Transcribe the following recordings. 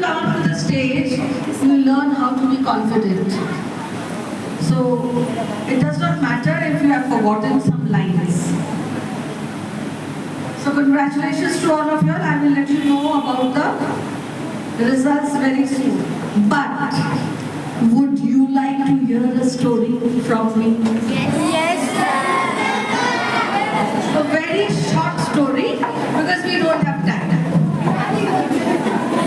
come up to the stage, you learn how to be confident. So it does not matter if you have forgotten some lines. So congratulations to all of you all. I will let you know about the results very soon. But would you like to hear a story from me? Yes. A very short story because we don't have time.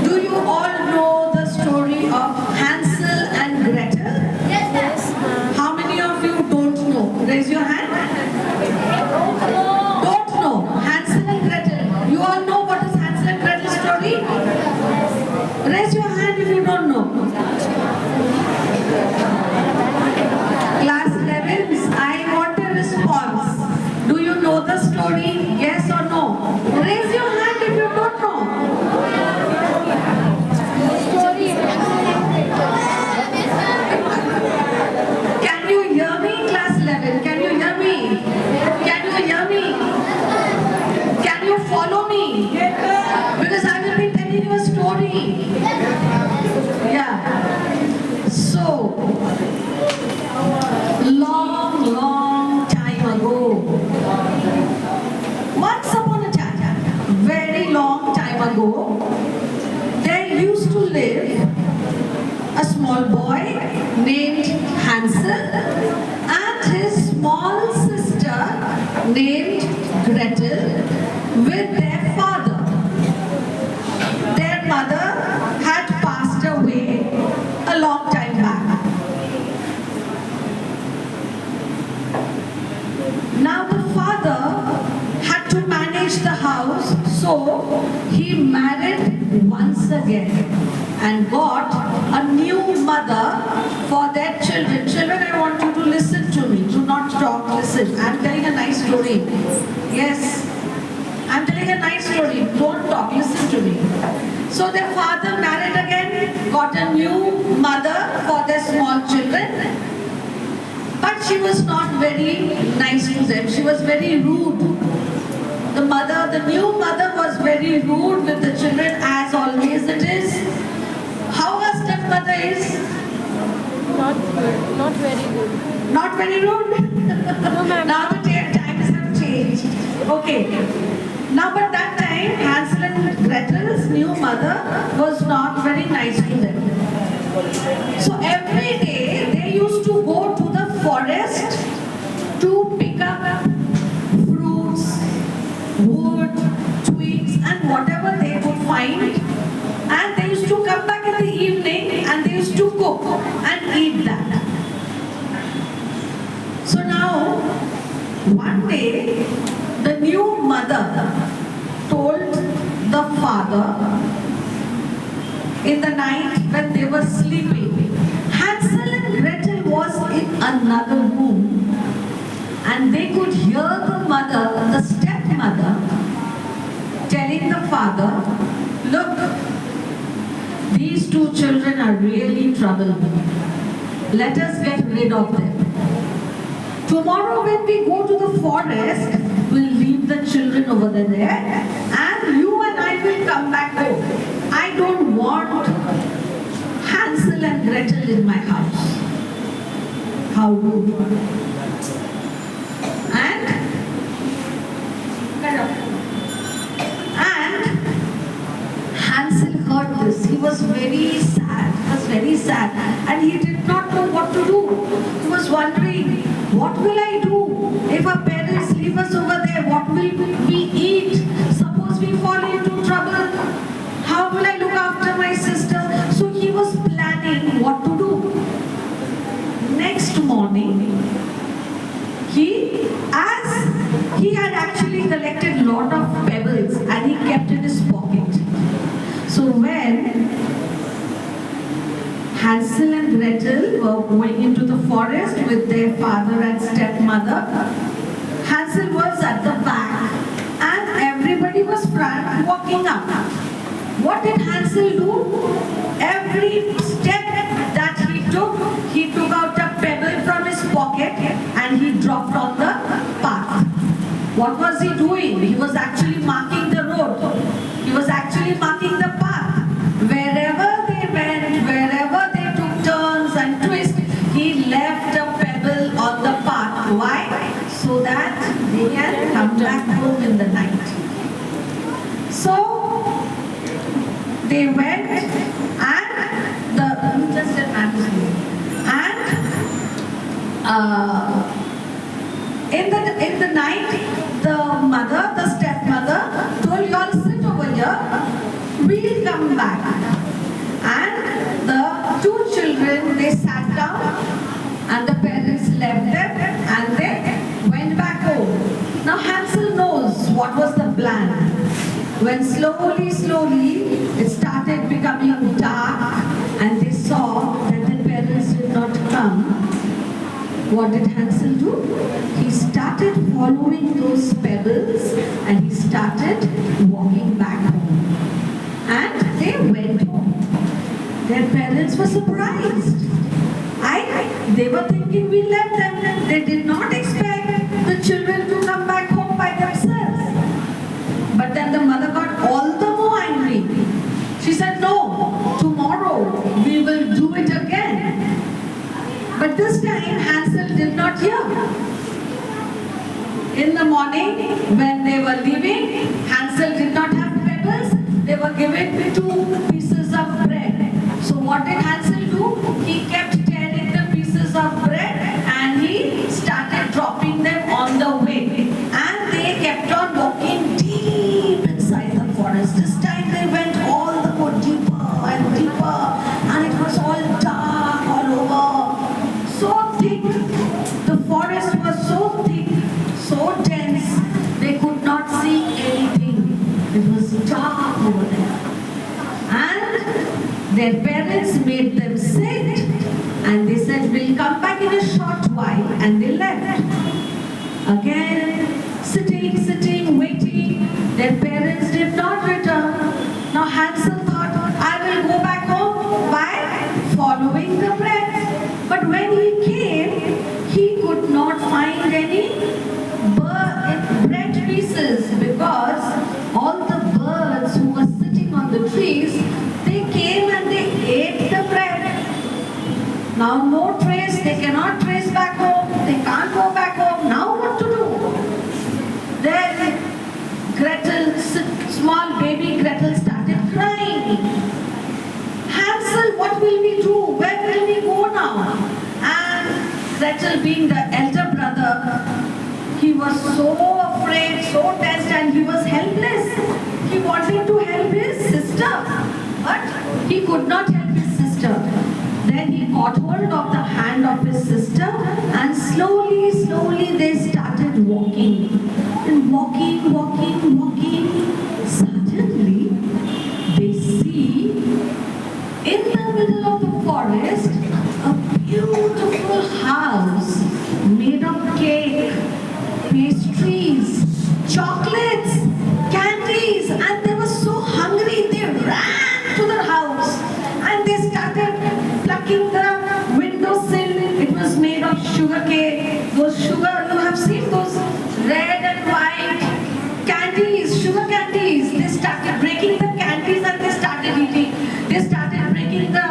Do you all know the story of Hansel and Gretel? Yes. How many of you don't know? Raise your hand. Don't know. Hansel and Gretel. You all know what is Hansel and Gretel story? Raise your hand if you don't know. Class 11, I want a response. Do you know the story? Yes or no? Raise your hand if you don't know. Can you hear me, class 11? Can you hear me? Can you hear me? Can you follow me? Because I will be telling you a story. Yeah. So, long time ago, once upon a time, very long time ago, there used to live a small boy named Hansel and his small sister named Gretel with their father. Their mother had passed away a long time back. Now the father had to manage the house, so he married once again and got a new mother for their children. Children, I want you to listen to me. Do not talk, listen. I'm telling a nice story. Yes, I'm telling a nice story. Don't talk, listen to me. So their father married again, got a new mother for their small children. But she was not very nice to them. She was very rude. The new mother was very rude with the children, as always it is. How a stepmother is? Not good. Not very good. Not very rude? No, ma'am. Now the times have changed. Okay. Now but that time, Hansel and Gretel's new mother was not very nice to them. So every day they used to go to the forest to pick up fruits, wood, twigs and whatever they could find, and they used to come back in the evening and they used to cook and eat that. So now one day the new mother told the father in the night when they were sleeping. Hansel and Gretel was in another room and they could hear the mother, the stepmother, telling the father, look, these two children are really trouble. Let us get rid of them. Tomorrow when we go to the forest, we'll leave the children over there and you and I will come back home. I don't want Hansel and Gretel in my house. How rude. And Hansel heard this. He was very sad. He was very sad. And he did not know what to do. He was wondering, what will I do? If our parents leave us over there, what will we eat? Suppose we fall into trouble. How will I look after my sister? So he was planning what to do. Next morning, as he had actually collected a lot of pebbles and he kept in his pocket. So when Hansel and Gretel were going into the forest with their father and stepmother, Hansel was at the back and everybody was walking up. What did Hansel do? Every step that he took out a pebble from his pocket and he dropped on the path. What was he doing? He was actually marking the road. He was actually marking the path. Wherever back home in the night. So they went and just a magazine. And in the night, the stepmother told, you all sit over here, we'll come back. And the two children, they sat down and the parents left them and they went back home. Now Hansel knows what was the plan. When slowly it started becoming dark and they saw that the parents did not come, what did Hansel do? He started following those pebbles and he started walking back home. And they went home. Their parents were surprised. They were thinking we left them. They did not expect the children to come back home by themselves. But then the mother got all the more angry. She said, no, tomorrow we will do it again. But this time Hansel did not hear. In the morning when they were leaving, Hansel did not have pebbles. They were given 2 pieces of bread. So what did Hansel do? He kept tearing the pieces of bread and he started dropping them on the way. And they kept on walking deep inside the forest. This time they went all the more deeper and deeper, and it was all dark all over. So thick. The forest was so thick, so dense, they could not see anything. It was dark over there. And their parents made them sit and they said, we'll come back in a short while, and they left. Again, sitting, waiting. Their parents did not return. Now Hansel thought, I will go back home by following the bread. But when he came, he could not find any bread pieces because all the birds who were sitting on the trees, they came and they ate the bread. Now no trace, they cannot trace back home, they can't go back home. Now what to do? Then Gretel, small baby Gretel started crying. Hansel, what will we do? Where will we go now? And Gretel, being the elder brother, he was so afraid, so tense, and he was helpless. He wanted to help his sister, but he could not help his sister. Then he caught hold of the hand of his sister, and slowly they started walking. And walking. Suddenly, they see in the middle of the forest a beautiful house made of cake, pastries, chocolates, candies, and they were so hungry they ran to the house and they started plucking the windowsill. It was made of sugar cake. Those sugar, you have seen those red and white candies, sugar candies. They started breaking the candies and they started eating. They started breaking the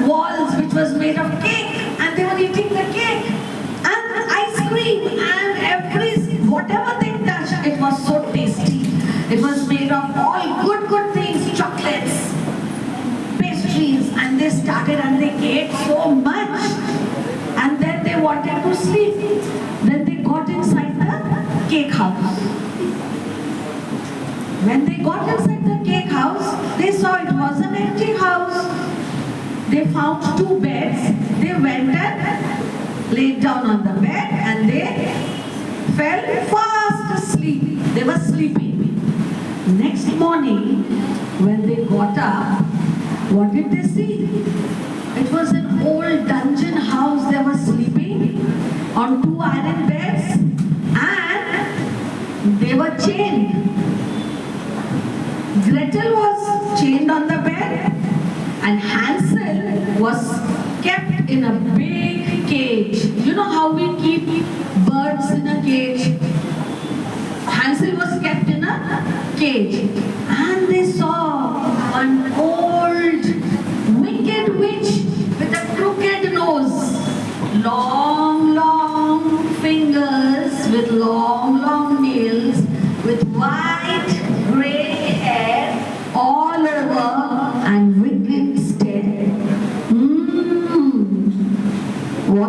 walls which was made of cake and they were eating the cake. And ice cream and whatever they touched, it was so tasty. It was made of all good things, chocolates, pastries, and they started and they ate so much. And then they wanted to sleep. Then they got inside the cake house. When they got inside the cake house, they saw it was an empty house. They found 2 beds. They went and laid down on the bed and they fell fast asleep. They were sleeping. Next morning, when they got up, what did they see? It was an old dungeon house. They were sleeping on 2 iron beds and they were chained. Gretel was chained on the bed and Hansel was kept in a big cage. You know how we keep birds in a cage? Hansel was kept in a cage and they saw an old wicked witch with a crooked nose, long fingers with long nails,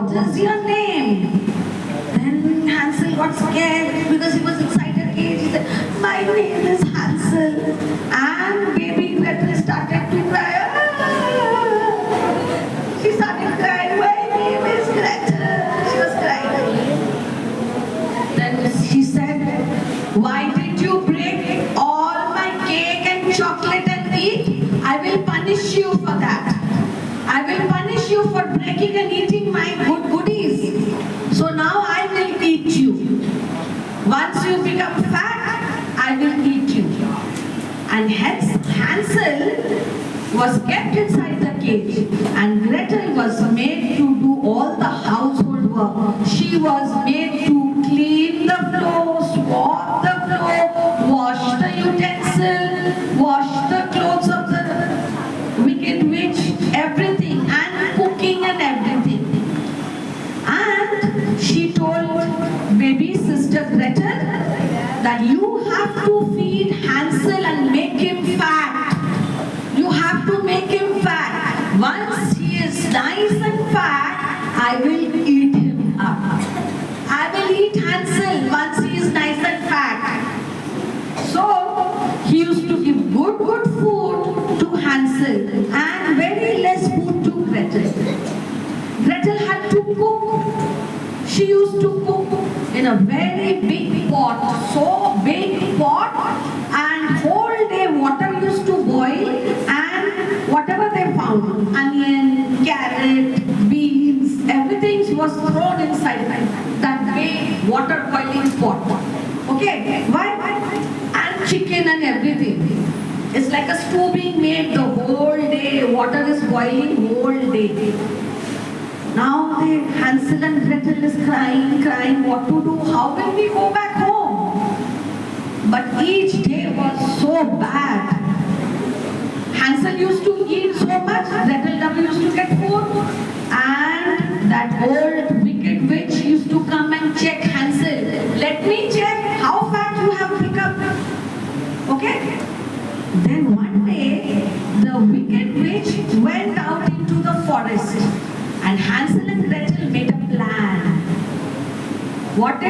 what is your name? Then Hansel got scared because he was inside a cage. He said, my name is Hansel. And baby Gretel started to cry. She started crying, my name is Gretel. She was crying. Then she said, why did you break all my cake and chocolate and eat? I will punish you for that. I will punish you for breaking and eating my good goodies. So now I will eat you. Once you become fat, I will eat you. And hence Hansel was kept inside the cage and Gretel was made to do all the household work. She was made to clean the floor, swab the floor, wash the utensil, wash the clothes of the wicked witch, everything, and cooking and everything. And she told baby sister Gretel that you have to feed Hansel and make him fat. You have to make him fat. Once he is nice and fat, I will eat him up. I will eat Hansel once he is nice and fat. So he used to give good food to Hansel and very less food to Gretel. Gretel had to cook. She used to cook in a very big pot, so big pot, and whole day water used to boil and whatever they found, onion, carrot, beans, everything was thrown inside that big water boiling pot. Okay, why? And chicken and everything. It's like a stew being made the whole day, water is boiling whole day. Now the Hansel and Gretel is crying, what to do? How will we go back home? But each day was so bad. Hansel used to eat so much, Gretel never used to get food. And that old wicked witch used to come and check Hansel. Let me check how fat you have become. Okay? Then one day, the wicked witch went out into the forest. And Hansel and Gretel made a plan. What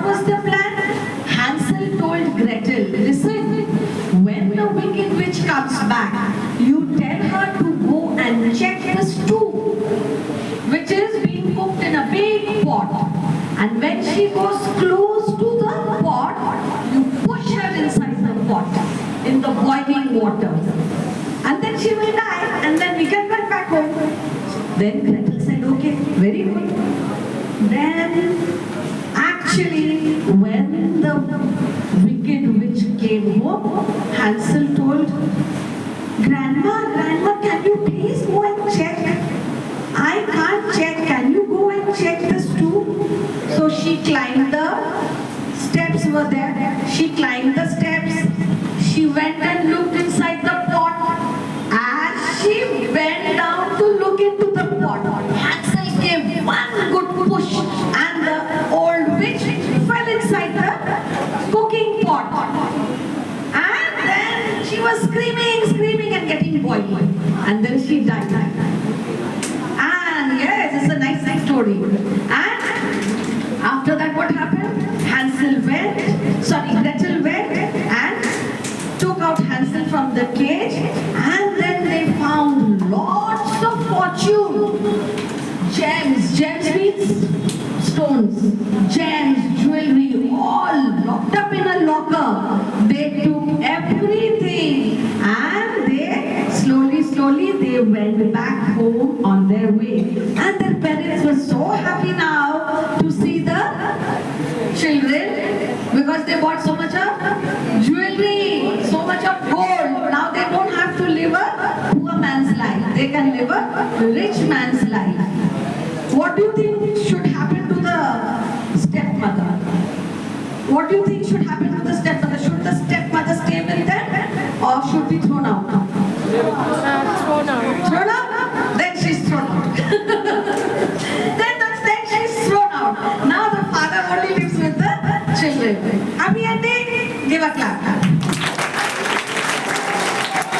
was the plan? Hansel told Gretel, listen, when the wicked witch comes back, you tell her to go and check the stew, which is being cooked in a big pot. And when she goes close to the pot, you push her inside the pot, in the boiling water. And then she will die, and then we can get back home. Then Gretel said, okay, very good. Then, actually, when the wicked witch came home, Hansel told, Grandma, can you please go and check? I can't check. Can you go and check the stew? So she climbed the steps were there. She climbed the steps. She went and looked inside the pot. As she bent down to look into the pot, Hansel gave one good push and the old witch fell inside the cooking pot. And then she was screaming and getting boiled. And then she died. And yes, it's a nice story. And after that what happened? Gretel went and took out Hansel from the cage, and then they found lots of fortune. Gems means stones, gems, jewelry, all locked up in a locker. They took everything and they slowly they went back home on their way. And their parents were so happy now to see the children because they bought so much of jewelry, so much of gold. Now they don't have to live a poor man's life. They can live a rich man's life. What do you think should happen to the stepmother? What do you think should happen to the stepmother? Should the stepmother stay with them or should be thrown out? Thrown out. Thrown out? Then she's thrown out. then she's thrown out. Now the father only lives with the children. Happy ending? Give a clap.